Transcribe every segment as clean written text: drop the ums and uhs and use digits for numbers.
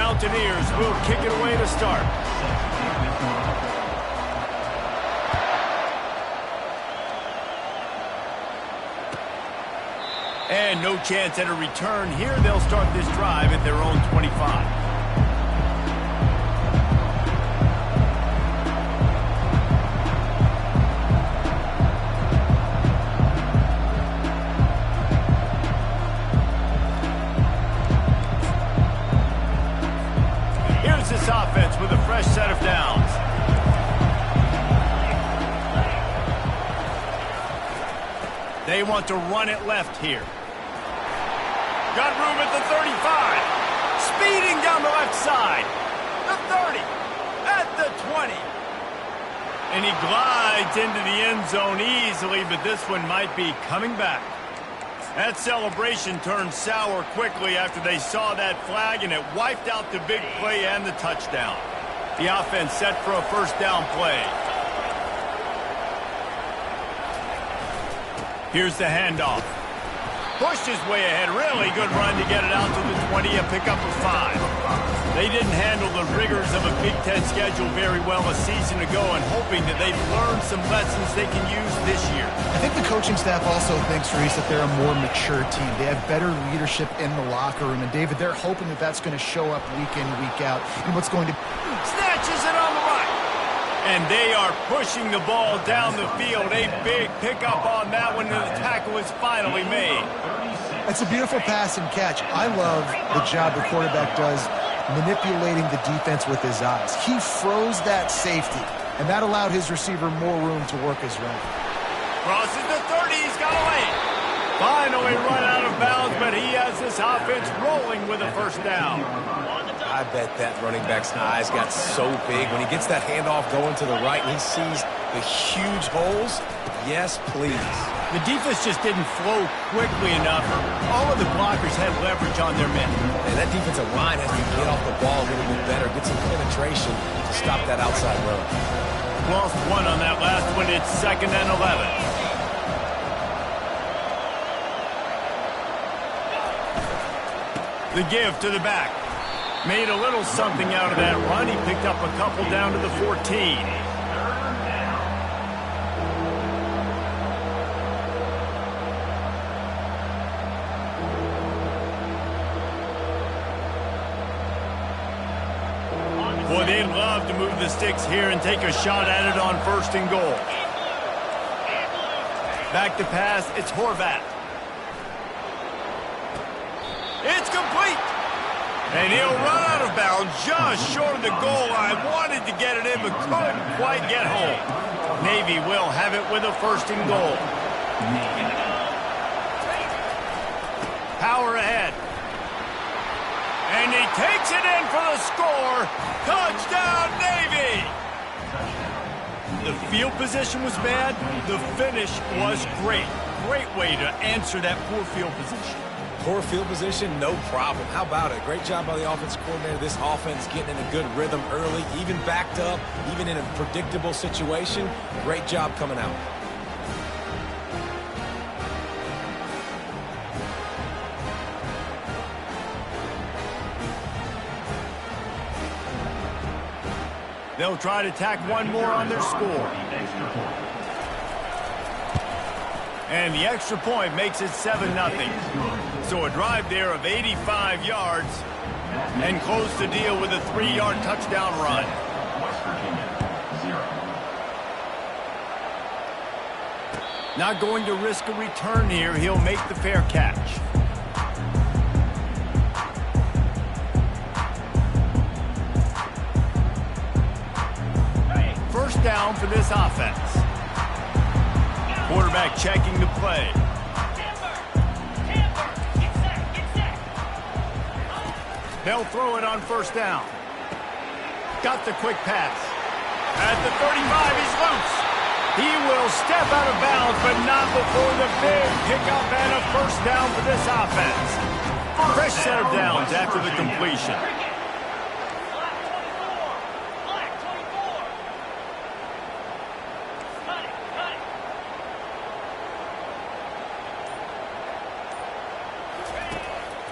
Mountaineers will kick it away to start. And no chance at a return here. They'll start this drive at their own 25. Here's this offense with a fresh set of downs. They want to run it left here. Got room at the 35. Speeding down the left side. The 30. At the 20. And he glides into the end zone easily, but this one might be coming back. That celebration turned sour quickly after they saw that flag, and it wiped out the big play and the touchdown. The offense set for a first down play. Here's the handoff. Pushed his way ahead. Really good run to get it out to the 20, a pickup of 5. They didn't handle the rigors of a Big Ten schedule very well a season ago, and hoping that they've learned some lessons they can use this year. I think the coaching staff also thinks, Reese, that they're a more mature team. They have better leadership in the locker room. And, David, they're hoping that that's going to show up week in, week out. And what's going to... Snatches it on the right. And they are pushing the ball down the field. A big pickup on that one, and the tackle is finally made. It's a beautiful pass and catch. I love the job the quarterback does manipulating the defense with his eyes. He froze that safety, and that allowed his receiver more room to work his run. Crosses the 30. He's got a lane. Finally run out of bounds, but he has this offense rolling with a first down. I bet that running back's eyes got so big when he gets that handoff going to the right and he sees the huge holes. Yes, please. The defense just didn't flow quickly enough. All of the blockers had leverage on their men. And that defensive line has to get off the ball a little bit better, get some penetration to stop that outside run. Lost one on that last one. It's 2nd and 11. The give to the back. Made a little something out of that run. He picked up a couple down to the 14. Boy, they'd love to move the sticks here and take a shot at it on 1st and goal. Back to pass, it's Horvat. It's complete. And he'll run out of bounds just short of the goal line. Wanted to get it in, but couldn't quite get home. Navy will have it with a 1st and goal. Power ahead. And he takes it in for the score. Touchdown, Navy! The field position was bad. The finish was great. Great way to answer that poor field position. Poor field position, no problem. How about it? Great job by the offensive coordinator. This offense getting in a good rhythm early, even backed up, even in a predictable situation. Great job coming out. They'll try to tack one more on their score. And the extra point makes it 7-0. So a drive there of 85 yards and close the deal with a 3-yard touchdown run. Not going to risk a return here. He'll make the fair catch. First down for this offense. Quarterback checking the play. They'll throw it on 1st down. Got the quick pass. At the 35, he's loose. He will step out of bounds, but not before the big pickup and a 1st down for this offense. Fresh set of downs after the completion.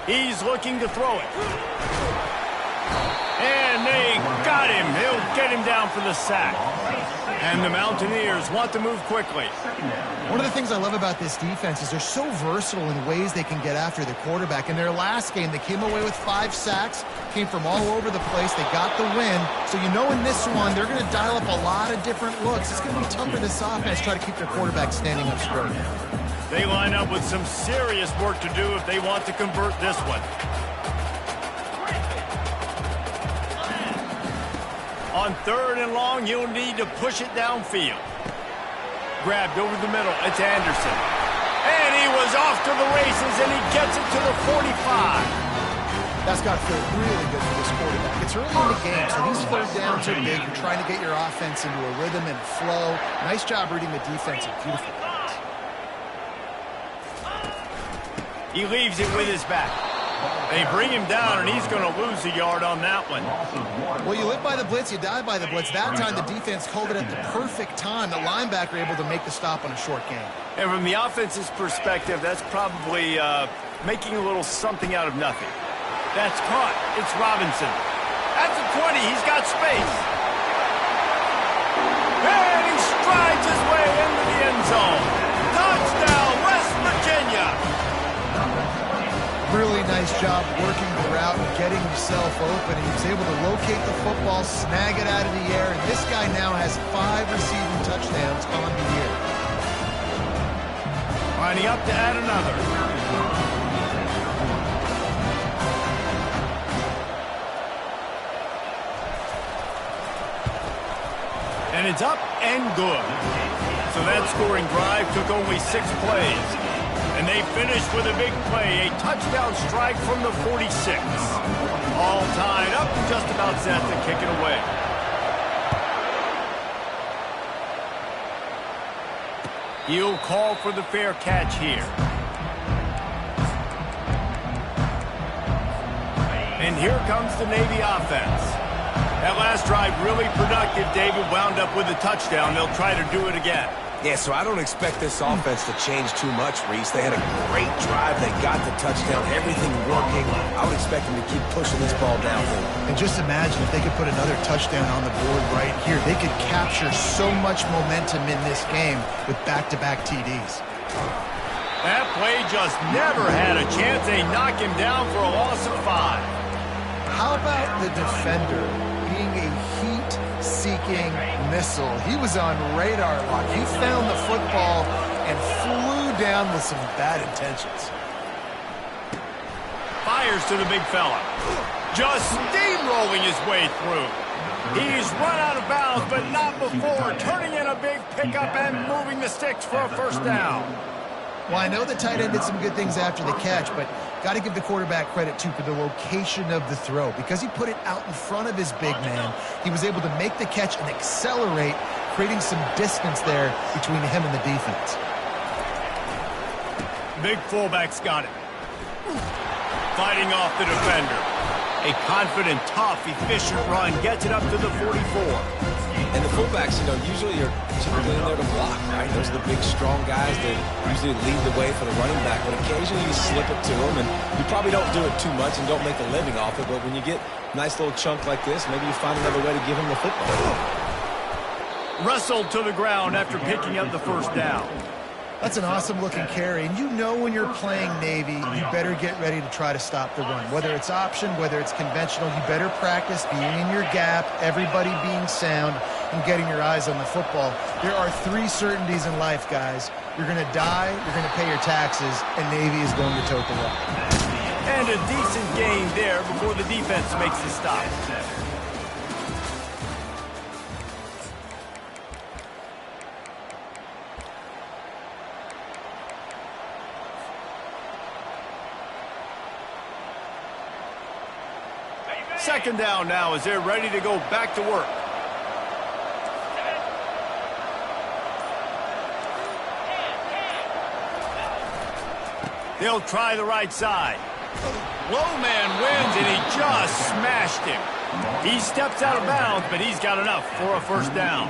He's looking to throw it. And they got him. He'll get him down for the sack. And the Mountaineers want to move quickly. One of the things I love about this defense is they're so versatile in ways they can get after the quarterback. In their last game, they came away with 5 sacks, came from all over the place. They got the win. So you know in this one, they're going to dial up a lot of different looks. It's going to be tough for this offense to try to keep their quarterback standing up straight. They line up with some serious work to do if they want to convert this one. On 3rd and long, you'll need to push it downfield. Grabbed over the middle. It's Anderson. And he was off to the races, and he gets it to the 45. That's got to feel really good for this quarterback. It's early in the game, so these 3rd downs are big. You're trying to get your offense into a rhythm and flow. Nice job reading the defense. Beautiful pass. He leaves it with his back. They bring him down, and he's going to lose a yard on that one. Well, you live by the blitz, you die by the blitz. That time, the defense called it at the perfect time. The linebacker able to make the stop on a short gain. And from the offense's perspective, that's probably making a little something out of nothing. That's caught. It's Robinson. At the 20, he's got space. And he strides his way into the end zone. Touchdown, West Virginia. Really nice job working the route and getting himself open. He was able to locate the football, snag it out of the air, and this guy now has 5 receiving touchdowns on the year. Lining up to add another. And it's up and good. So that scoring drive took only 6 plays. And they finished with a big play, a touchdown strike from the 46. All tied up and just about set to kick it away. He'll call for the fair catch here. And here comes the Navy offense. That last drive really productive. David wound up with a touchdown. They'll try to do it again. Yeah, so I don't expect this offense to change too much, Reese. They had a great drive. They got the touchdown. Everything working. I would expect them to keep pushing this ball downfield. And just imagine if they could put another touchdown on the board right here. They could capture so much momentum in this game with back-to-back TDs. That play just never had a chance. They knock him down for a loss of 5. How about the defender being a heat-seeking missile? He was on radar lock. He found the football and flew down with some bad intentions. Fires to the big fella. Just steamrolling his way through. He's run out of bounds, but not before turning in a big pickup and moving the sticks for a first down. Well, I know the tight end did some good things after the catch, but got to give the quarterback credit, too, for the location of the throw. Because he put it out in front of his big man, he was able to make the catch and accelerate, creating some distance there between him and the defense. Big fullback's got it. Fighting off the defender. A confident, tough, efficient run gets it up to the 44. And the fullbacks, usually are typically in there to block, right? Those are the big, strong guys that usually lead the way for the running back. But occasionally you slip it to them, and you probably don't do it too much and don't make a living off it. But when you get a nice little chunk like this, maybe you find another way to give him the football. Wrestled to the ground after picking up the first down. That's an awesome-looking carry. And you know when you're playing Navy, you better get ready to try to stop the run. Whether it's option, whether it's conventional, you better practice being in your gap, everybody being sound, and getting your eyes on the football. There are 3 certainties in life, guys. You're going to die, you're going to pay your taxes, and Navy is going to tote the rock. And a decent gain there before the defense makes the stop. Second down now as they're ready to go back to work. They'll try the right side. Low man wins, and he just smashed him. He steps out of bounds, but he's got enough for a first down.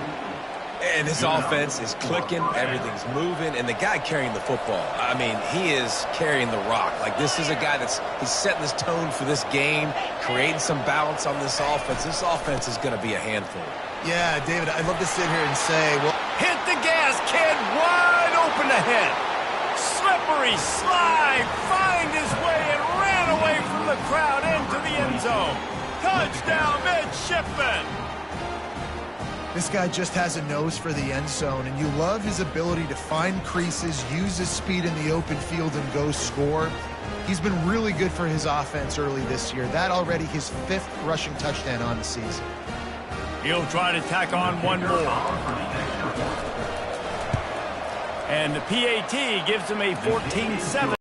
And this offense is clicking, everything's moving, and the guy carrying the football, I mean, he is carrying the rock. Like, this is a guy he's setting this tone for this game, creating some balance on this offense. This offense is going to be a handful. Yeah, David, I'd love to sit here and say, well, hit the gas, kid, wide open ahead. Slippery slide, find his way and ran away from the crowd into the end zone. Touchdown, midshipman. this guy just has a nose for the end zone, and you love his ability to find creases, use his speed in the open field, and go score. He's been really good for his offense early this year. That already his 5th rushing touchdown on the season. He'll try to tack on one more. And the PAT gives him a 14-7.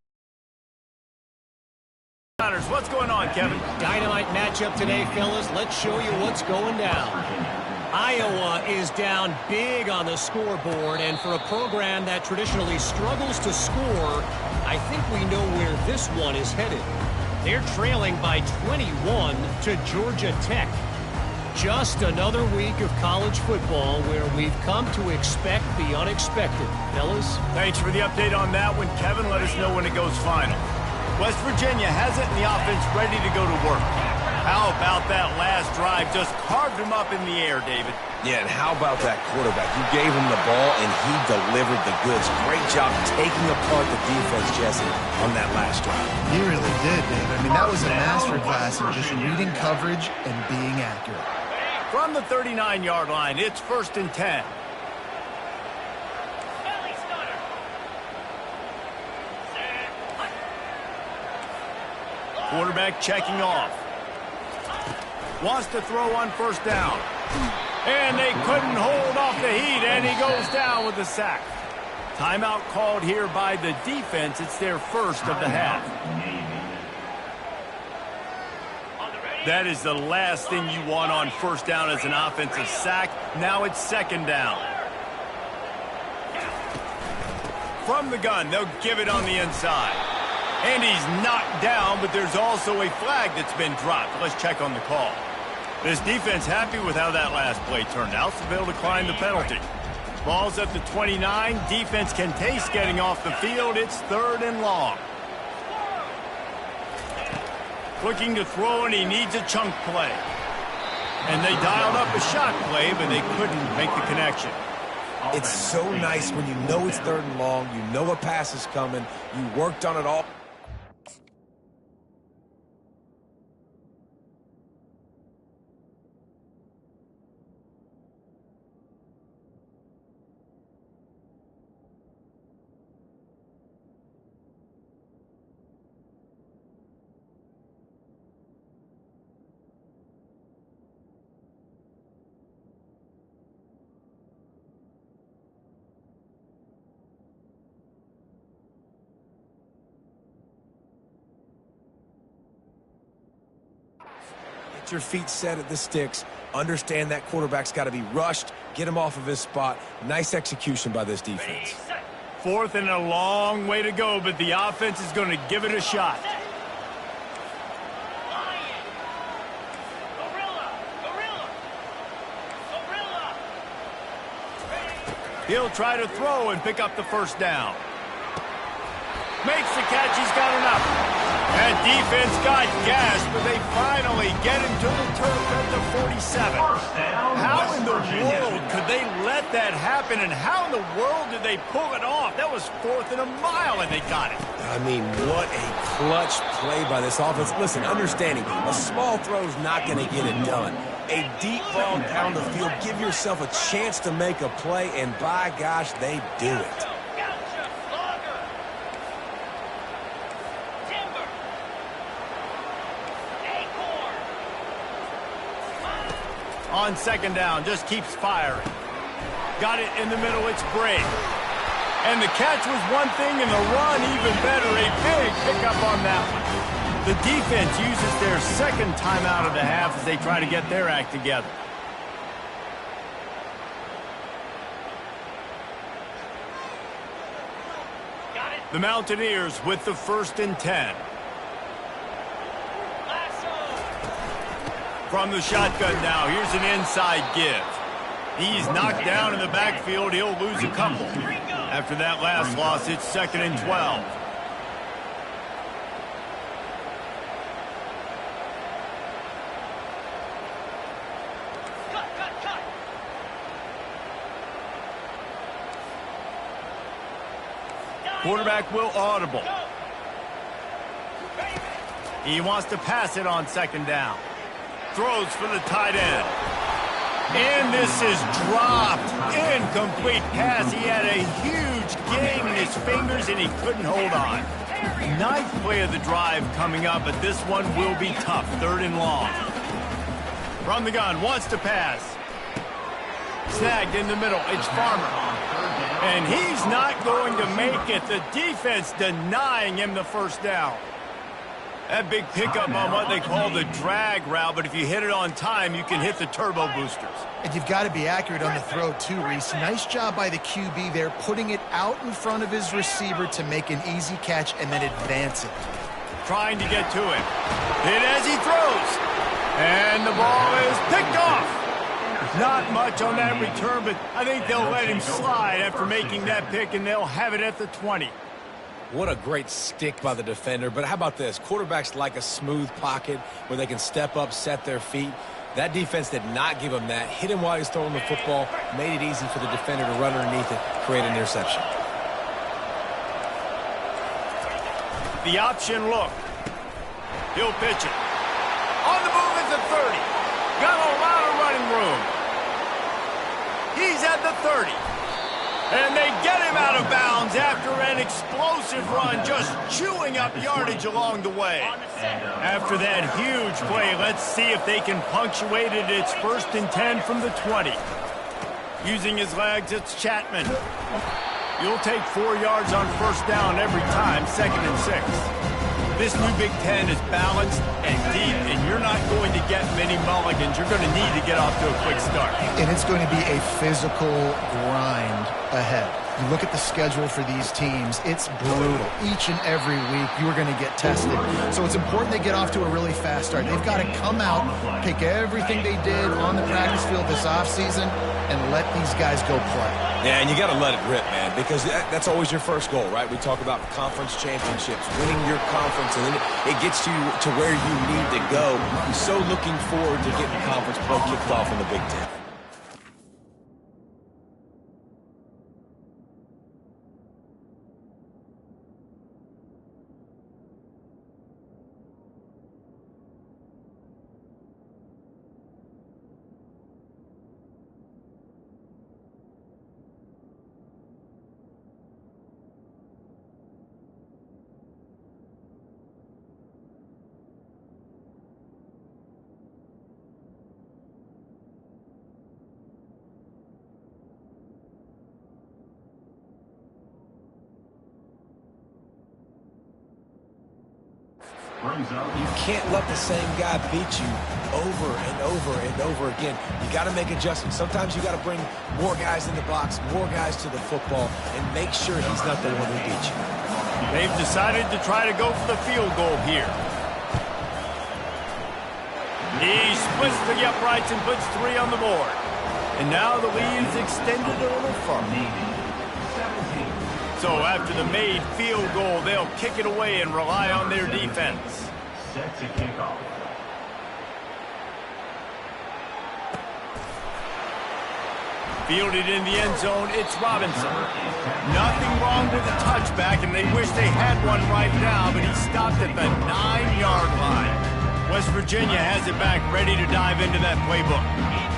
What's going on, Kevin? Dynamite matchup today, fellas. Let's show you what's going down. Iowa is down big on the scoreboard, and for a program that traditionally struggles to score, I think we know where this one is headed. They're trailing by 21 to Georgia Tech. Just another week of college football where we've come to expect the unexpected. Fellas? Thanks for the update on that one, Kevin. Let us know when it goes final. West Virginia has it and the offense ready to go to work. How about that last drive? Just carved him up in the air, David. Yeah, and how about that quarterback? You gave him the ball, and he delivered the goods. Great job taking apart the defense, Jesse, on that last drive. He really did, David. I mean, that was a masterclass in just reading coverage and being accurate. From the 39-yard line, it's 1st and 10. Quarterback checking off. Wants to throw on 1st down. And they couldn't hold off the heat, and he goes down with the sack. Timeout called here by the defense. It's their 1st of the half. That is the last thing you want on 1st down as an offensive sack. Now it's 2nd down. From the gun, they'll give it on the inside. And he's knocked down, but there's also a flag that's been dropped. Let's check on the call. This defense happy with how that last play turned out, so they'll decline the penalty. Ball's at the 29. Defense can taste getting off the field. It's 3rd and long. Looking to throw, and he needs a chunk play. And they dialed up a shot play, but they couldn't make the connection. It's so nice when you know it's 3rd and long, you know a pass is coming, you worked on it all. Get your feet set at the sticks. Understand that quarterback's got to be rushed. Get him off of his spot. Nice execution by this defense. 4th and a long way to go, but the offense is going to give it a shot. He'll try to throw and pick up the 1st down. Makes the catch. He's got enough. That defense got gassed, but they finally get him to the turf at the 47. How in the world could they let that happen, and how in the world did they pull it off? That was 4th and a mile, and they got it. I mean, what a clutch play by this offense. Listen, understanding, a small throw's not going to get it done. A deep ball down the field, give yourself a chance to make a play, and by gosh, they do it. On 2nd down, just keeps firing. Got it in the middle, it's Bray. And the catch was one thing, and the run even better. A big pickup on that one. The defense uses their 2nd timeout of the half as they try to get their act together. The Mountaineers with the 1st and 10. From the shotgun now, here's an inside give. He's knocked down in the backfield. He'll lose a couple. After that last loss, it's 2nd and 12. Quarterback will audible. He wants to pass it on 2nd down. Throws for the tight end. And this is dropped. Incomplete pass. He had a huge game in his fingers, and he couldn't hold on. Ninth play of the drive coming up, but this one will be tough. 3rd and long. From the gun, wants to pass. Snagged in the middle. It's Farmer. And he's not going to make it. The defense denying him the 1st down. That big pickup on what they call the drag route, but if you hit it on time, you can hit the turbo boosters. And you've got to be accurate on the throw, too, Reese. Nice job by the QB there, putting it out in front of his receiver to make an easy catch and then advance it. Trying to get to him. Hit as he throws. And the ball is picked off. Not much on that return, but I think they'll let him slide after making that pick, and they'll have it at the 20. What a great stick by the defender. But how about this? Quarterbacks like a smooth pocket where they can step up, set their feet. That defense did not give him that. Hit him while he's throwing the football. Made it easy for the defender to run underneath it, create an interception. The option look. He'll pitch it. On the move at the 30. Got a lot of running room. He's at the 30. And they get him out of bounds after an explosive run, just chewing up yardage along the way. After that huge play, let's see if they can punctuate it. It's 1st and 10 from the 20. Using his legs, it's Chapman. You'll take 4 yards on 1st down every time, 2nd and 6. This new Big Ten is balanced and deep, and you're not going to get many mulligans. You're going to need to get off to a quick start. And it's going to be a physical grind ahead. You look at the schedule for these teams, it's brutal. Each and every week, you are going to get tested. So it's important they get off to a really fast start. They've got to come out, pick everything they did on the practice field this offseason, and let these guys go play. Yeah, and you got to let it rip, man, because that's always your first goal, right? We talk about conference championships, winning your conference, and then it gets you to where you need to go. I'm so looking forward to getting conference play kicked off in the Big Ten. You can't let the same guy beat you over and over and over again. You got to make adjustments. Sometimes you got to bring more guys in the box, more guys to the football, and make sure he's not the one who beat you. They've decided to try to go for the field goal here. He splits the uprights and puts 3 on the board. And now the lead is extended a little further. So after the made field goal, they'll kick it away and rely on their defense. Set to kick off. Fielded in the end zone, it's Robinson. Nothing wrong with the touchback, and they wish they had one right now, but he stopped at the 9-yard line. West Virginia has it back, ready to dive into that playbook.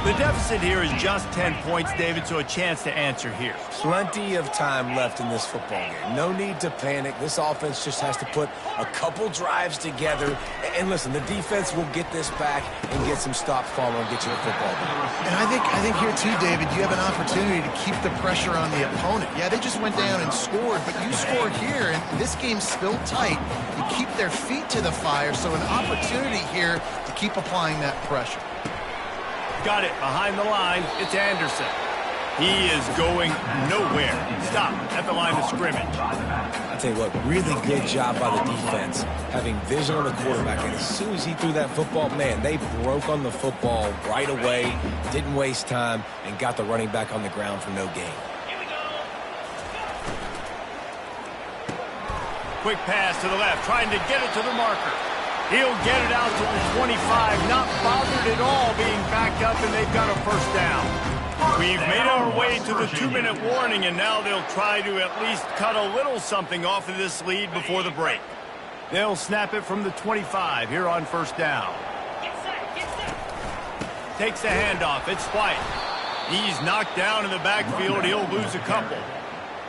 The deficit here is just 10 points, David, so a chance to answer here. Plenty of time left in this football game. No need to panic. This offense just has to put a couple drives together. And listen, the defense will get this back and get some stops following and get you the football back. And I think here too, David, you have an opportunity to keep the pressure on the opponent. Yeah, they just went down and scored, but you scored here, and this game's still tight. You keep their feet to the fire, so an opportunity here to keep applying that pressure. Got it behind the line. It's Anderson. He is going nowhere. Stop at the line of scrimmage. I tell you what, really good job by the defense, having vision on the quarterback. And as soon as he threw that football, man, they broke on the football right away, didn't waste time, and got the running back on the ground for no gain. Quick pass to the left, trying to get it to the marker. He'll get it out to the 25, not bothered at all being backed up, and they've got a first down. We've made our way to the 2-minute warning, and now they'll try to at least cut a little something off of this lead before the break. They'll snap it from the 25 here on first down. Takes the handoff. It's White. He's knocked down in the backfield. He'll lose a couple.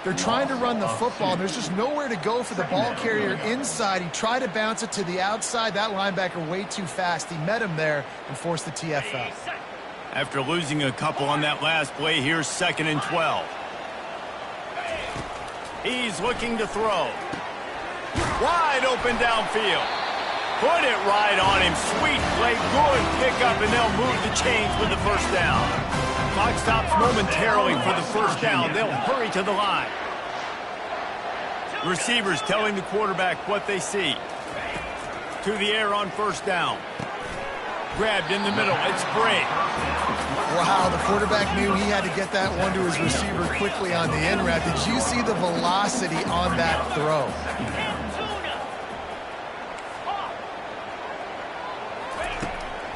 They're trying to run the football, and there's just nowhere to go for the ball carrier inside. He tried to bounce it to the outside. That linebacker way too fast. He met him there and forced the TFL. After losing a couple on that last play, here's 2nd and 12. He's looking to throw. Wide open downfield. Put it right on him. Sweet play. Good pickup, and they'll move the chains with the first down. Clock stops momentarily for the first down. They'll hurry to the line. Receivers telling the quarterback what they see. To the air on first down. Grabbed in the middle. It's Bray. Wow, the quarterback knew he had to get that one to his receiver quickly on the in route. Did you see the velocity on that throw?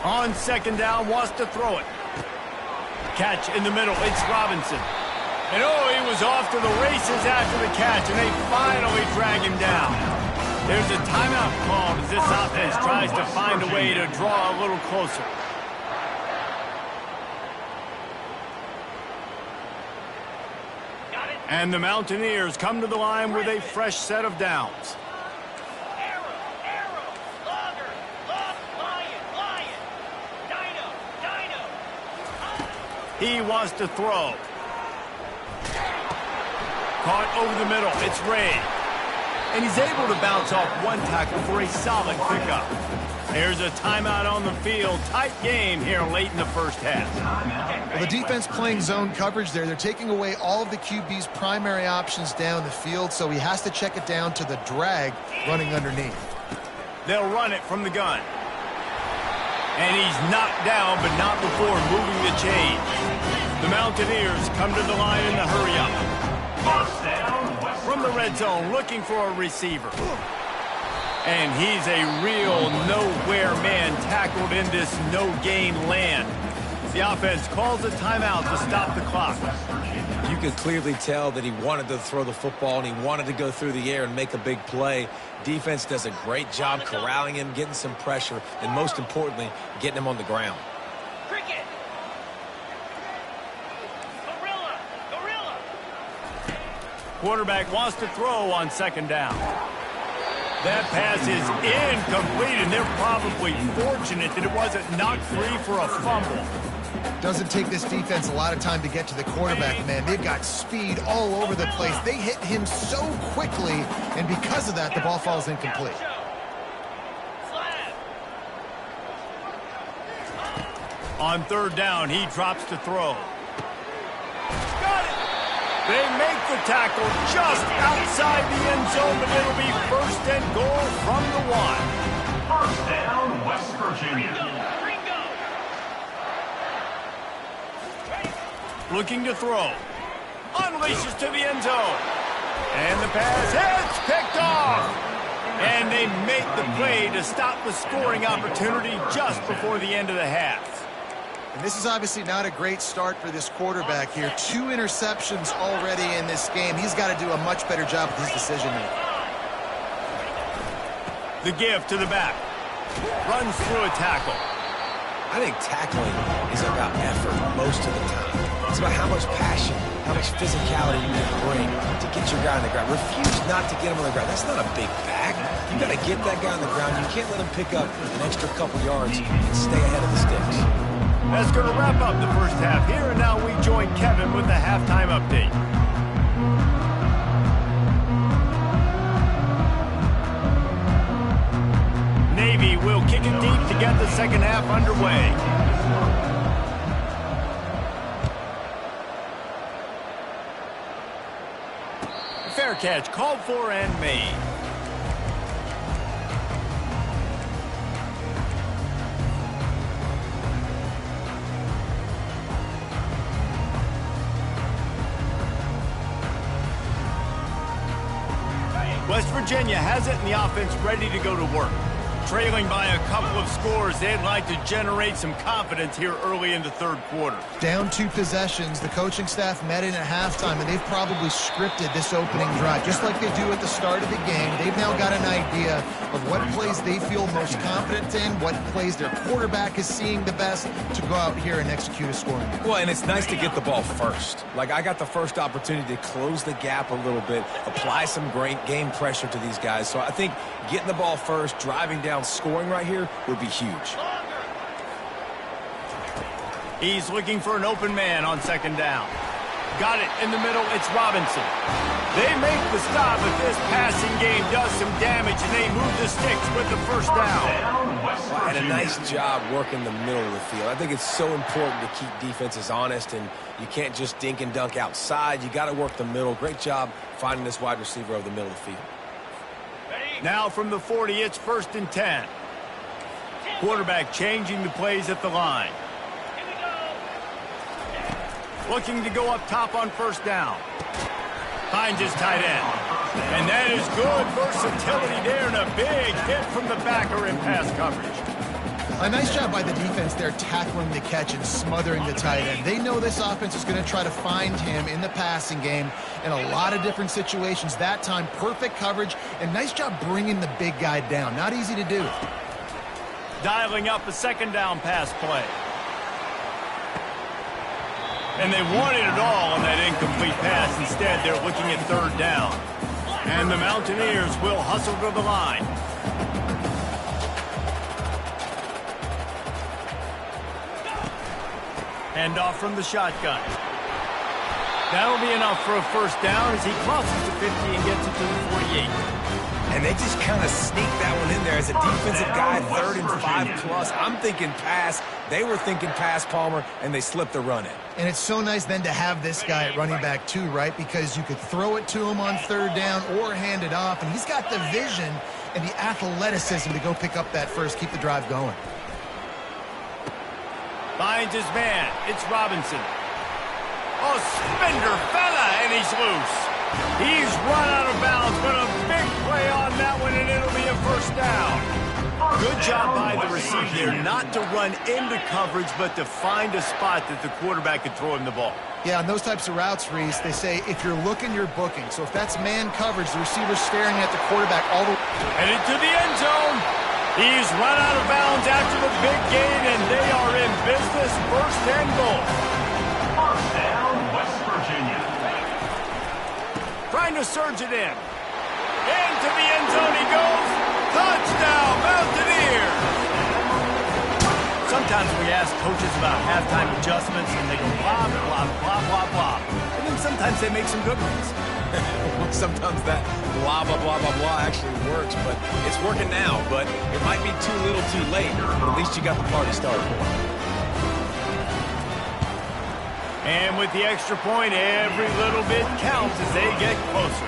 On 2nd down, wants to throw it. Catch in the middle. It's Robinson. And oh, he was off to the races after the catch, and they finally drag him down. There's a timeout called as this offense tries to find a way to draw a little closer. And the Mountaineers come to the line with a fresh set of downs. He wants to throw. Caught over the middle. It's Ray. And he's able to bounce off one tackle for a solid pickup. There's a timeout on the field. Tight game here late in the first half. Well, the defense playing zone coverage there. They're taking away all of the QB's primary options down the field, so he has to check it down to the drag running underneath. They'll run it from the gun. And he's knocked down, but not before moving the chain. The Mountaineers come to the line in the hurry-up. From the red zone, looking for a receiver. And he's a real nowhere man tackled in this no-gain land. The offense calls a timeout to stop the clock. You could clearly tell that he wanted to throw the football and he wanted to go through the air and make a big play. Defense does a great job corralling him, getting some pressure, and most importantly, getting him on the ground. Quarterback wants to throw on 2nd down. That pass is incomplete, and they're probably fortunate that it wasn't knocked free for a fumble. Doesn't take this defense a lot of time to get to the quarterback, man. They've got speed all over the place. They hit him so quickly, and because of that, the ball falls incomplete. On 3rd down, he drops to throw. Got it! They make the tackle just outside the end zone, but it'll be 1st and goal from the 1. First down, West Virginia. Looking to throw. Unleashes to the end zone. And the pass hits, picked off. And they make the play to stop the scoring opportunity just before the end of the half. And this is obviously not a great start for this quarterback here. 2 interceptions already in this game. He's got to do a much better job with his decision-making. The give to the back. Runs through a tackle. I think tackling is about effort most of the time. It's about how much passion, how much physicality you can bring to get your guy on the ground. Refuse not to get him on the ground. That's not a big bag. You got to get that guy on the ground. You can't let him pick up an extra couple yards and stay ahead of the sticks. That's going to wrap up the first half here, and now we join Kevin with the halftime update. Navy will kick it deep to get the second half underway. catch called for and made. West Virginia has it and the offense ready to go to work. Trailing by a couple of scores, they'd like to generate some confidence here early in the third quarter. Down 2 possessions, the coaching staff met in at halftime, and they've probably scripted this opening drive. Just like they do at the start of the game, they've now got an idea of what plays they feel most confident in, what plays their quarterback is seeing the best to go out here and execute a scoring. Well, and it's nice to get the ball first. Like, I got the first opportunity to close the gap a little bit, apply some great game pressure to these guys. So I think getting the ball first, driving down, scoring right here would be huge. He's looking for an open man on second down. Got it in the middle. It's Robinson. They make the stop, but this passing game does some damage, and they move the sticks with the first down. And a nice job working the middle of the field. I think it's so important to keep defenses honest, and you can't just dink and dunk outside. You got to work the middle. Great job finding this wide receiver over the middle of the field. Now from the 40, it's 1st and 10. Quarterback changing the plays at the line. Looking to go up top on first down. Finds his tight end. And that is good versatility there, and a big hit from the backer in pass coverage. A nice job by the defense there tackling the catch and smothering the tight end. They know this offense is going to try to find him in the passing game in a lot of different situations. That time, perfect coverage, and nice job bringing the big guy down. Not easy to do. Dialing up a second down pass play. And they wanted it all on that incomplete pass. Instead, they're looking at third down. And the Mountaineers will hustle to the line. Hand off from the shotgun. That'll be enough for a first down as he crosses the 50 and gets it to the 48. And they just kind of sneak that one in there as a defensive guy, 3rd and 5 plus. I'm thinking pass. They were thinking pass, Palmer, and they slipped the run in. And it's so nice then to have this guy at running back too, right? Because you could throw it to him on third down or hand it off, and he's got the vision and the athleticism to go pick up that first, keep the drive going. Finds his man. It's Robinson. Oh, spender fella, and he's loose. He's run out of bounds, but a big play on that one, and it'll be a first down. Good job by the receiver there, not to run into coverage, but to find a spot that the quarterback could throw him the ball. Yeah, on those types of routes, Reese, they say if you're looking, you're booking. So if that's man coverage, the receiver's staring at the quarterback all the way. Headed to the end zone. He's run out of bounds after the big gain, and they are in business. 1st and goal. First down, West Virginia. Trying to surge it in. Into the end zone he goes. Touchdown, Mountaineers! Sometimes we ask coaches about halftime adjustments, and they go blah, blah, blah, blah, blah. And then sometimes they make some good ones. Sometimes that blah, blah, blah, blah, blah actually works, but it's working now. But it might be too little too late, but at least you got the party started. And with the extra point, every little bit counts as they get closer.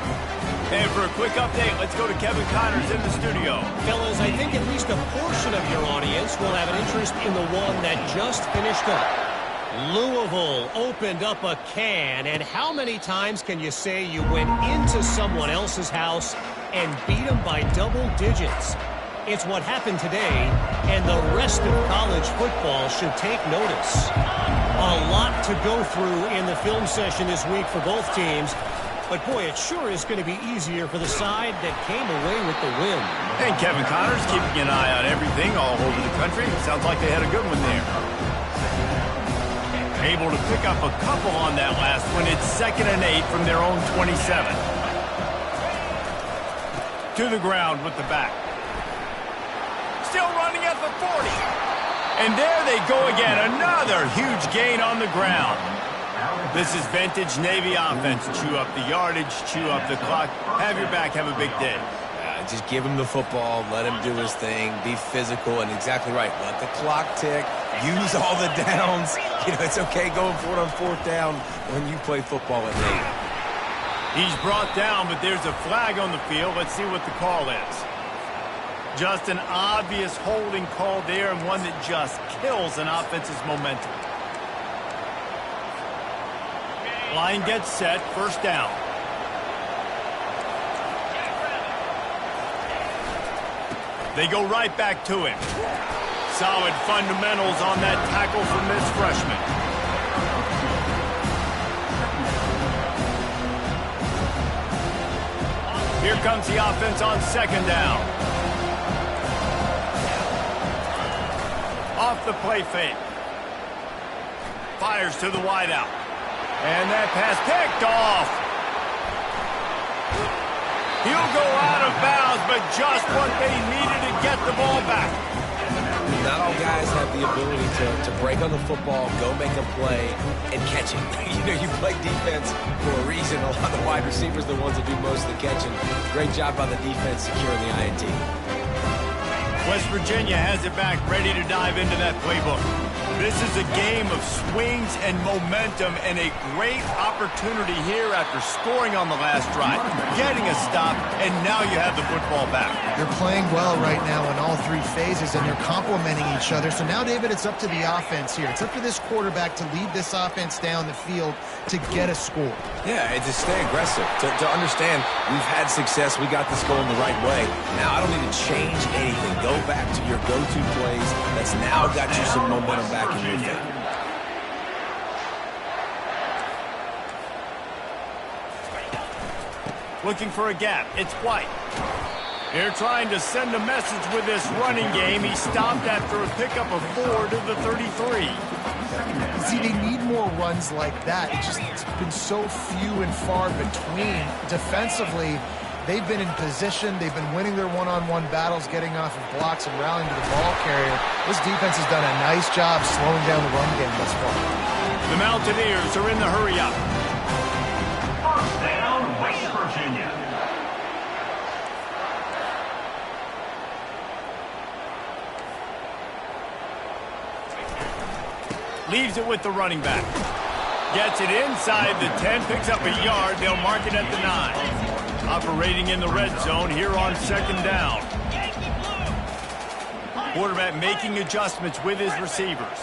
And for a quick update, let's go to Kevin Connors in the studio. Fellas, I think at least a portion of your audience will have an interest in the one that just finished up. Louisville opened up a can, and how many times can you say you went into someone else's house and beat them by double digits? It's what happened today, and the rest of college football should take notice. A lot to go through in the film session this week for both teams. But, boy, it sure is going to be easier for the side that came away with the win. And Kevin Connors keeping an eye on everything all over the country. Sounds like they had a good one there. Able to pick up a couple on that last one. It's 2nd and 8 from their own 27. To the ground with the back. Still running at the 40. And there they go again. Another huge gain on the ground. This is vintage Navy offense. Chew up the yardage, chew up the clock. Have your back, have a big day. Just give him the football, let him do his thing, be physical, and exactly right. Let the clock tick, use all the downs. You know, it's okay going for it on 4th down when you play football at Navy. He's brought down, but there's a flag on the field. Let's see what the call is. Just an obvious holding call there, and one that just kills an offense's momentum. Line gets set, first down. They go right back to him. Solid fundamentals on that tackle from this freshman. Here comes the offense on second down. Off the play fake. Fires to the wideout. And that pass picked off. He'll go out of bounds, but just what they needed to get the ball back. Not all guys have the ability to break on the football, go make a play, and catch it. You play defense for a reason. A lot of the wide receivers are the ones that do most of the catching. Great job by the defense securing the INT. West Virginia has it back, ready to dive into that playbook. This is a game of swings and momentum, and a great opportunity here after scoring on the last drive, getting a stop, and now you have the football back. They're playing well right now in all three phases, and they're complementing each other. So now, David, it's up to the offense here. It's up to this quarterback to lead this offense down the field to get a score. Yeah, and to stay aggressive, to understand we've had success, we got this going the right way. Now I don't need to change anything. Go back to your go-to plays. That's now got you some momentum back in your favor. Looking for a gap. It's White. They're trying to send a message with this running game. He stopped after a pickup of 4 to the 33. See, they need more runs like that. It's been so few and far between. Defensively, they've been in position. They've been winning their one-on-one battles, getting off of blocks and rallying to the ball carrier. This defense has done a nice job slowing down the run game thus far. The Mountaineers are in the hurry-up. First down, West Virginia. Leaves it with the running back. Gets it inside the 10, picks up a yard. They'll mark it at the 9. Operating in the red zone here on second down. Quarterback making adjustments with his receivers.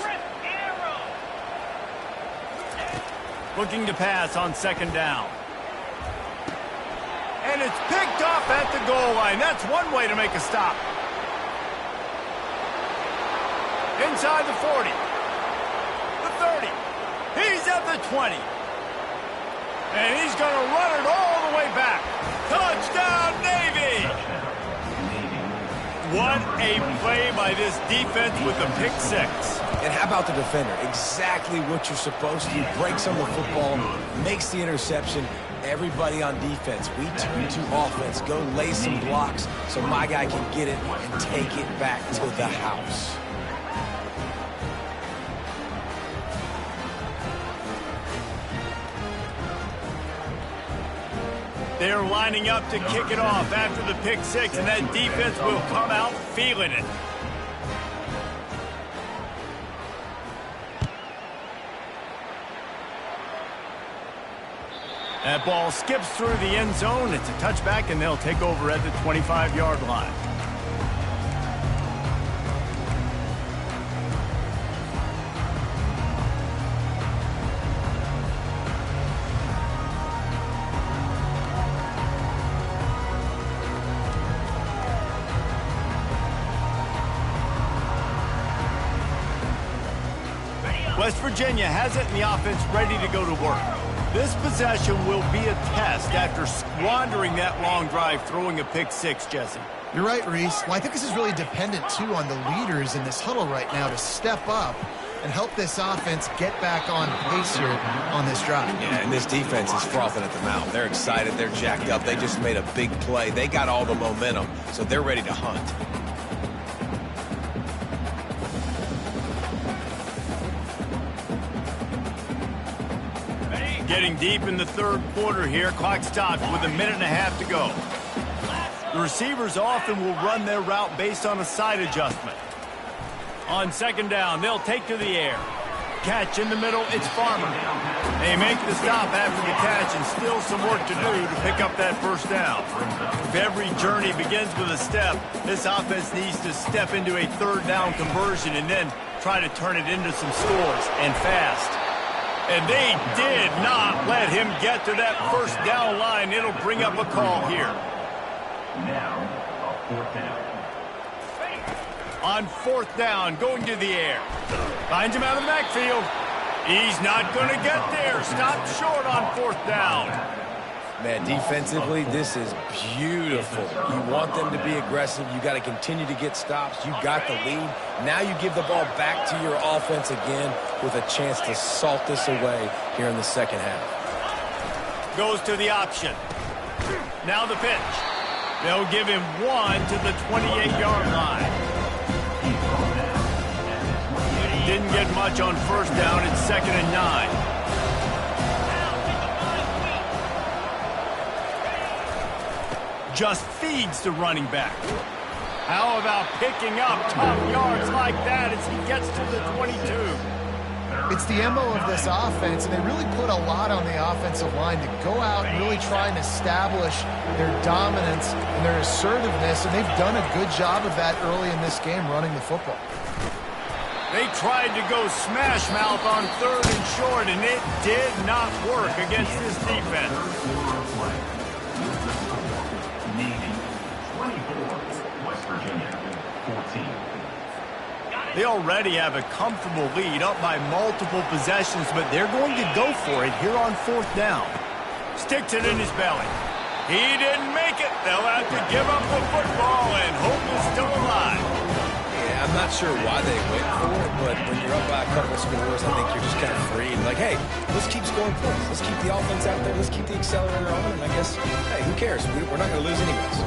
Looking to pass on second down. And it's picked off at the goal line. That's one way to make a stop. Inside the 40. The 30. He's at the 20. And he's going to run it all the way back. Touchdown, Navy! What a play by this defense with a pick 6. And how about the defender? Exactly what you're supposed to do. Breaks on the football, makes the interception. Everybody on defense, we turn to offense. Go lay some blocks so my guy can get it and take it back to the house. They're lining up to kick it off after the pick 6, and that defense will come out feeling it. That ball skips through the end zone. It's a touchback, and they'll take over at the 25-yard line. West Virginia has it, and the offense ready to go to work. This possession will be a test after squandering that long drive, throwing a pick 6, Jesse. You're right, Reese. Well, I think this is really dependent, too, on the leaders in this huddle right now to step up and help this offense get back on pace here on this drive. Yeah, and this defense is frothing at the mouth. They're excited. They're jacked up. They just made a big play. They got all the momentum, so they're ready to hunt. Getting deep in the third quarter here. Clock stopped with 1.5 minutes to go. The receivers often will run their route based on a side adjustment. On second down, they'll take to the air. catch in the middle. It's Farmer. They make the stop after the catch and still some work to do to pick up that first down. If every journey begins with a step, this offense needs to step into a third down conversion and then try to turn it into some scores, and fast. And they did not let him get to that first down line. It'll bring up a call here. Now, a 4th down. On 4th down, going to the air. Finds him out of the backfield. He's not going to get there. Stopped short on 4th down. Man, defensively, this is beautiful. You want them to be aggressive. You got to continue to get stops. You got the lead. Now you give the ball back to your offense again with a chance to salt this away here in the second half. Goes to the option. Now the pitch. They'll give him 1 to the 28-yard line. Didn't get much on 1st down. It's 2nd and 9. Just feeds the running back. How about picking up tough yards like that as he gets to the 22? It's the MO of this offense, and they really put a lot on the offensive line to go out and really try and establish their dominance and their assertiveness, and they've done a good job of that early in this game running the football. They tried to go smash mouth on 3rd and short, and it did not work against this defense. They already have a comfortable lead up by multiple possessions, but they're going to go for it here on 4th down. Sticks it in his belly. He didn't make it. They'll have to give up the football, and hope is still alive. Yeah, I'm not sure why they went for it, but when you're up by a couple scores, I think you're just kind of free. And like, hey, let's keep scoring points. Let's keep the offense out there. Let's keep the accelerator on. And I guess, hey, who cares? We're not going to lose anyways.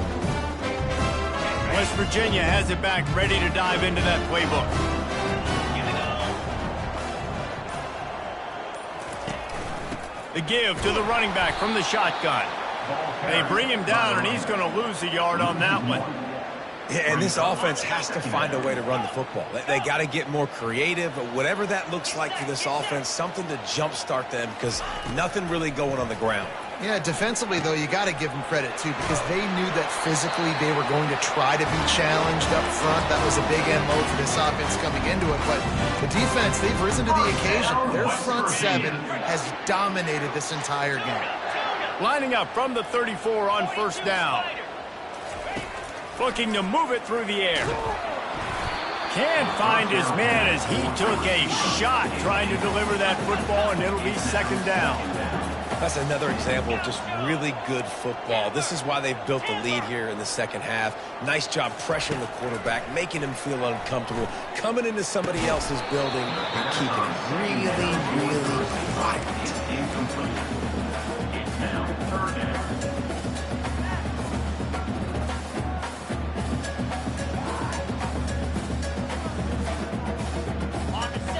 West Virginia has it back, ready to dive into that playbook. The give to the running back from the shotgun. They bring him down, and he's going to lose a yard on that one. Yeah, and this offense has to find a way to run the football. They got to get more creative, but whatever that looks like for this offense, something to jumpstart them because nothing really going on the ground. Yeah, defensively, though, you got to give them credit, too, because they knew that physically they were going to try to be challenged up front. That was a big MO for this offense coming into it. But the defense, they've risen to the occasion. Their front 7 has dominated this entire game. Lining up from the 34 on 1st down. Looking to move it through the air. Can't find his man as he took a shot trying to deliver that football, and it'll be 2nd down. That's another example of just really good football. This is why they've built the lead here in the second half. Nice job pressuring the quarterback, making him feel uncomfortable, coming into somebody else's building and keeping it really, really quiet. It's now 3rd down.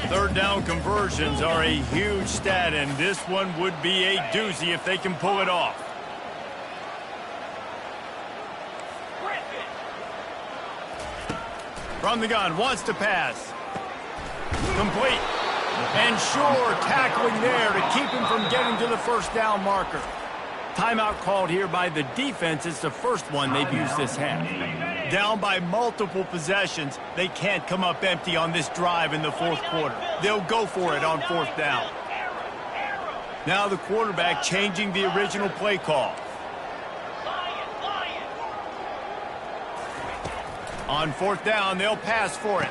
3rd down conversions are a huge stat, and this one would be a doozy if they can pull it off. From the gun, wants to pass. Complete. And sure, tackling there to keep him from getting to the 1st down marker. Timeout called here by the defense. It's the first one they've used this half. Down by multiple possessions, they can't come up empty on this drive in the 4th quarter. They'll go for it on 4th down. Now the quarterback changing the original play call. On 4th down, they'll pass for it.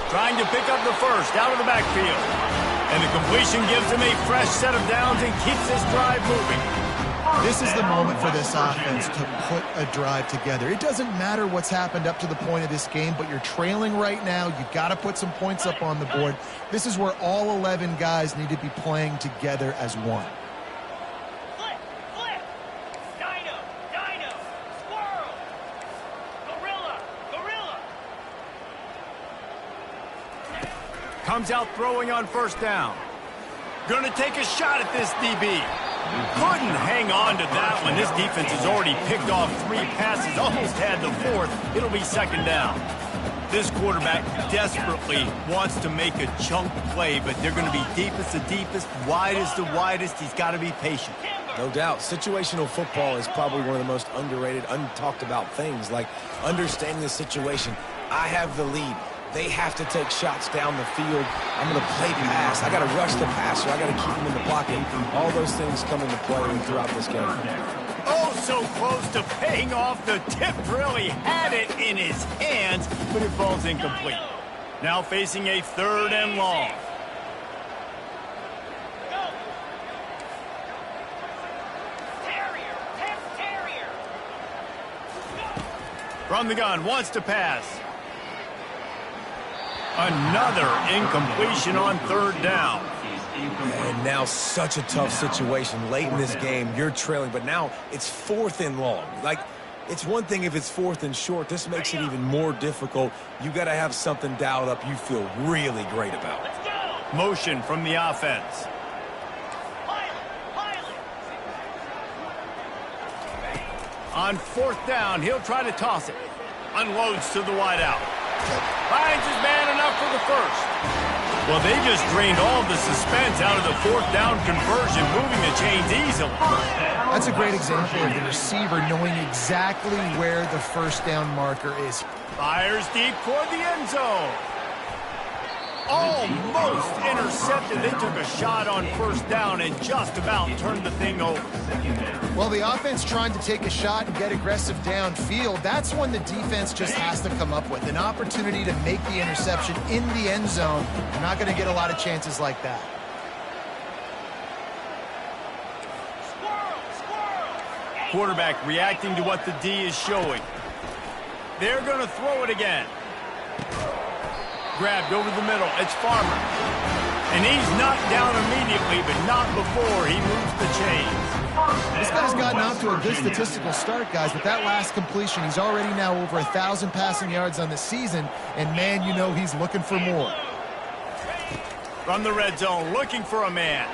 Trying to pick up the first out of the backfield. And the completion gives him a fresh set of downs and keeps this drive moving. This is the moment for this offense to put a drive together. It doesn't matter what's happened up to the point of this game, but you're trailing right now. You've got to put some points up on the board. This is where all 11 guys need to be playing together as one. Flip, dino, squirrel, gorilla. Comes out throwing on 1st down. Gonna take a shot at this DB. Couldn't hang on to that one. This defense has already picked off 3 passes, almost had the 4th. It'll be 2nd down. This quarterback desperately wants to make a chunk play, but they're going to be deepest to deepest, widest to widest. He's got to be patient. No doubt. Situational football is probably one of the most underrated, untalked about things, like understanding the situation. I have the lead. They have to take shots down the field. I'm going to play pass. I got to rush the passer. I got to keep him in the pocket. All those things come into play throughout this game. Oh, so close to paying off. The tip really had it in his hands, but it falls incomplete. Now facing a 3rd and long. From the gun, wants to pass. Another incompletion on 3rd down. And now such a tough situation. Late in this game, you're trailing, but now it's 4th and long. Like, it's one thing if it's 4th and short. This makes it even more difficult. You got to have something dialed up you feel really great about. Motion from the offense. On 4th down, he'll try to toss it. Unloads to the wideout. Finds his man enough for the 1st. Well, they just drained all the suspense out of the 4th down conversion, moving the chains easily. That's a great example of the receiver knowing exactly where the 1st down marker is. Fires deep toward the end zone. Almost intercepted. They took a shot on 1st down and just about turned the thing over. Well, the offense trying to take a shot and get aggressive downfield, that's when the defense just has to come up with an opportunity to make the interception in the end zone. You're not going to get a lot of chances like that. Quarterback reacting to what the D is showing. They're going to throw it again. Grabbed over the middle. It's Farmer. And he's knocked down immediately, but not before he moves the chains. This guy's gotten off to a good statistical start, guys. With that last completion, he's already now over 1,000 passing yards on the season. And, man, you know he's looking for more. From the red zone, looking for a man.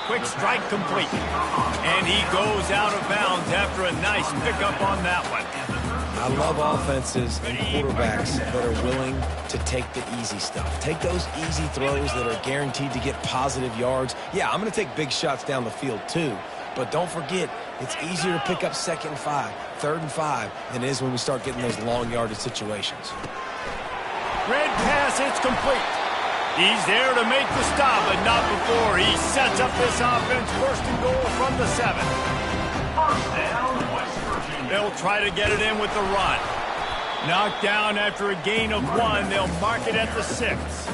Quick strike complete. And he goes out of bounds after a nice pickup on that one. I love offenses and quarterbacks that are willing to take the easy stuff. Take those easy throws that are guaranteed to get positive yards. Yeah, I'm going to take big shots down the field too. But don't forget, it's easier to pick up 2nd and 5, 3rd and 5 than it is when we start getting those long yardage situations. Red pass, it's complete. He's there to make the stop, but not before he sets up this offense. 1st and goal from the 7. They'll try to get it in with the run. Knocked down after a gain of 1. They'll mark it at the 6.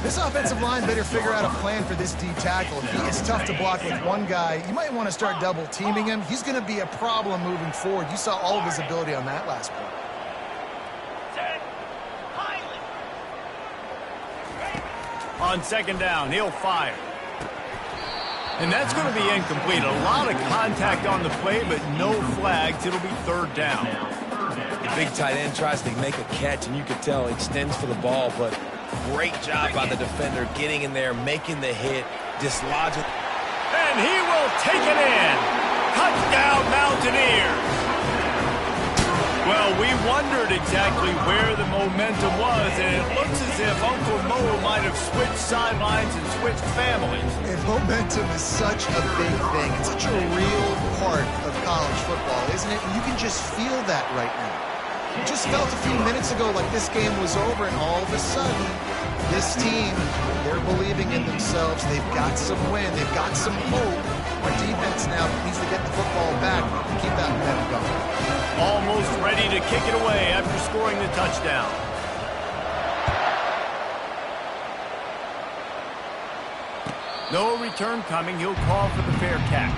This offensive line better figure out a plan for this D tackle. If he is tough to block with one guy, you might want to start double teaming him. He's going to be a problem moving forward. You saw all of his ability on that last play. On 2nd down, he'll fire. And that's going to be incomplete. A lot of contact on the play, but no flags. It'll be 3rd down. The big tight end tries to make a catch, and you could tell he extends for the ball, but great job by the defender getting in there, making the hit, dislodging. And he will take it in. Touchdown, Mountaineers. Well, we wondered exactly where the momentum was, and it looks as if Uncle Mo might have switched sidelines and switched families. And momentum is such a big thing. It's such a real part of college football, isn't it? And you can just feel that right now. You just felt a few minutes ago like this game was over, and all of a sudden, this team, they're believing in themselves. They've got some win. They've got some hope. Our defense now needs to get the football back and keep that momentum going. Almost ready to kick it away after scoring the touchdown. No return coming. He'll call for the fair catch.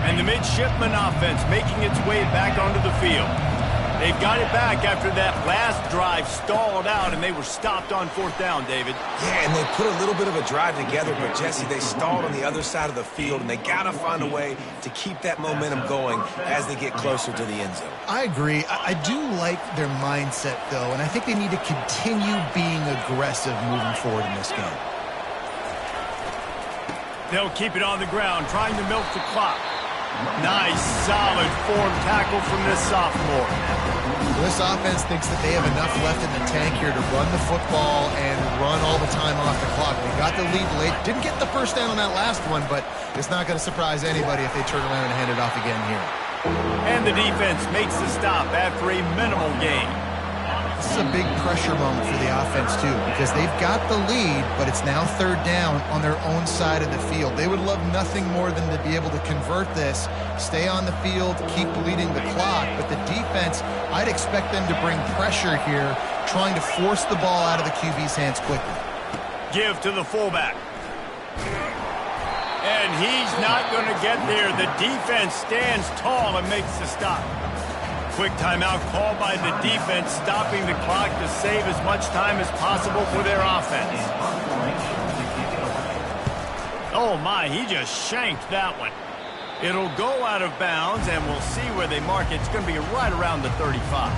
And the midshipman offense making its way back onto the field. They've got it back after that last drive stalled out, and they were stopped on 4th down, David. Yeah, and they put a little bit of a drive together, but, Jesse, they stalled on the other side of the field, and they got to find a way to keep that momentum going as they get closer to the end zone. I agree. I do like their mindset, though, and I think they need to continue being aggressive moving forward in this game. They'll keep it on the ground, trying to milk the clock. Nice, solid form tackle from this sophomore. This offense thinks that they have enough left in the tank here to run the football and run all the time off the clock. They got the lead late. Didn't get the first down on that last one, but it's not going to surprise anybody if they turn around and hand it off again here. And the defense makes the stop after a minimal gain. This is a big pressure moment for the offense, too, because they've got the lead, but it's now third down on their own side of the field. They would love nothing more than to be able to convert this, stay on the field, keep bleeding the clock. But the defense, I'd expect them to bring pressure here, trying to force the ball out of the QB's hands quickly. Give to the fullback. And he's not going to get there. The defense stands tall and makes the stop. Quick timeout called by the defense, stopping the clock to save as much time as possible for their offense. Oh my, he just shanked that one. It'll go out of bounds, and we'll see where they mark it. It's going to be right around the 35.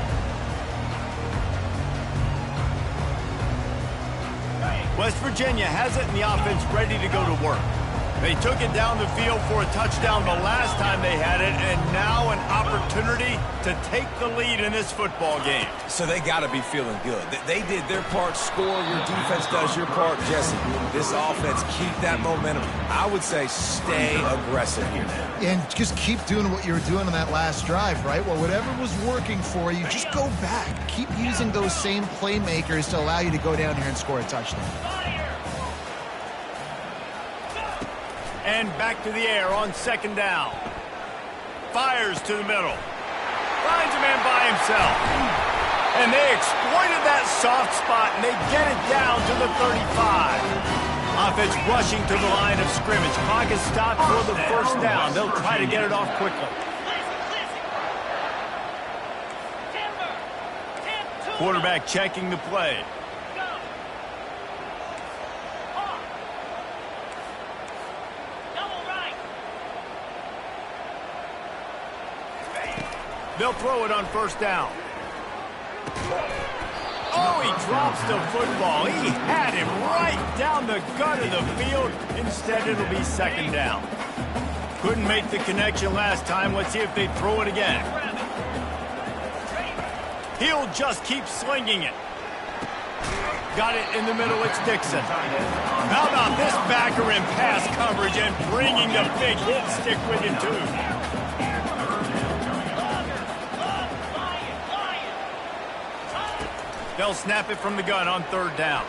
West Virginia has it, and the offense ready to go to work. They took it down the field for a touchdown the last time they had it, and now an opportunity to take the lead in this football game. So they got to be feeling good. They did their part, score. Your defense does your part, Jesse. This offense, keep that momentum. I would say stay aggressive here. And just keep doing what you were doing on that last drive, right? Well, whatever was working for you, just go back. Keep using those same playmakers to allow you to go down here and score a touchdown. And back to the air on second down. Fires to the middle. Finds a man by himself. And they exploited that soft spot, and they get it down to the 35. Offense rushing to the line of scrimmage. Clock is stopped for the first down. They'll try to get it off quickly. Quarterback checking the play. They'll throw it on first down. Oh, he drops the football. He had him right down the gut of the field. Instead, it'll be second down. Couldn't make the connection last time. Let's see if they throw it again. He'll just keep slinging it. Got it in the middle. It's Dixon. How about this backer in pass coverage and bringing the big hit stick with him, too. They'll snap it from the gun on third down.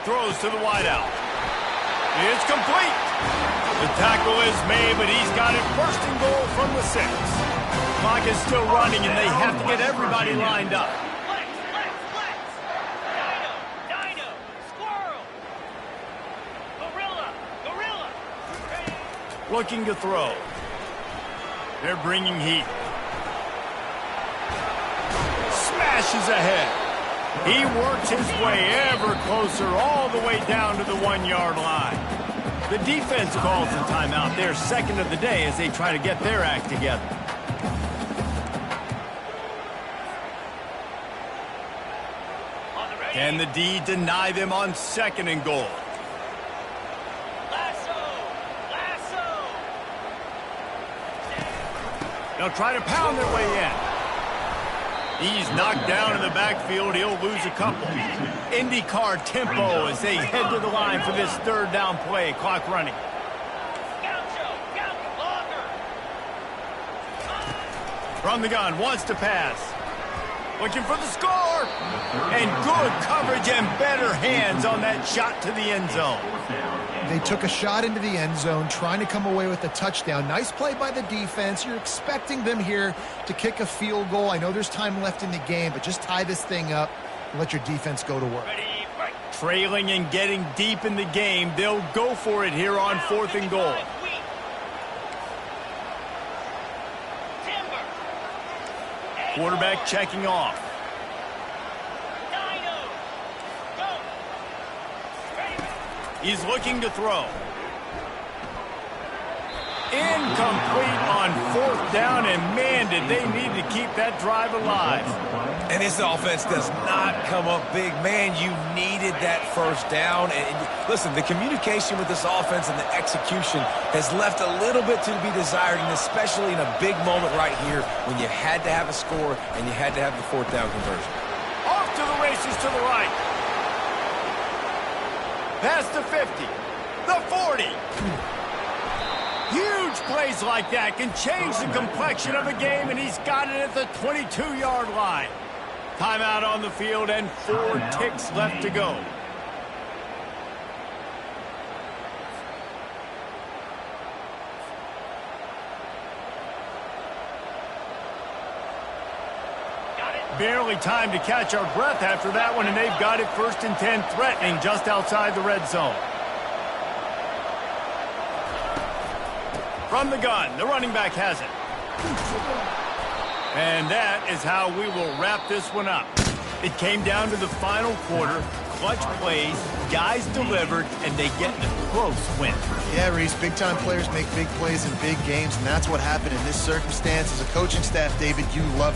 Throws to the wideout. It's complete. The tackle is made, but he's got it first and goal from the 6. Clock is still running, and they have to get everybody lined up. Flex. Dino. Squirrel. Gorilla. Looking to throw. They're bringing heat. Smashes ahead. He works his way ever closer all the way down to the 1-yard line. The defense calls the timeout. Their second of the day as they try to get their act together. Can the D deny them on second and goal? Lasso. They'll try to pound their way in. He's knocked down in the backfield. He'll lose a couple. IndyCar tempo as they head to the line for this third down play. Clock running. From the gun, wants to pass. Looking for the score. And good coverage and better hands on that shot to the end zone. They took a shot into the end zone, trying to come away with a touchdown. Nice play by the defense. You're expecting them here to kick a field goal. I know there's time left in the game, but just tie this thing up and let your defense go to work. Trailing and getting deep in the game, they'll go for it here on fourth and goal. Quarterback checking off. He's looking to throw. Incomplete on fourth down, and man, did they need to keep that drive alive. And this offense does not come up big. Man, you needed that first down. And listen, the communication with this offense and the execution has left a little bit to be desired, and especially in a big moment right here when you had to have a score and you had to have the fourth down conversion. Off to the races to the right. Past the 50. The 40. Huge plays like that can change the complexion of a game, and he's got it at the 22-yard line. Timeout on the field and 4 ticks left to go. Barely time to catch our breath after that one, and they've got it 1st and 10, threatening just outside the red zone. From the gun, the running back has it. And that is how we will wrap this one up. It came down to the final quarter, clutch plays, guys delivered, and they get a close win. Yeah, Reese, big-time players make big plays in big games, and that's what happened in this circumstance. As a coaching staff, David, you love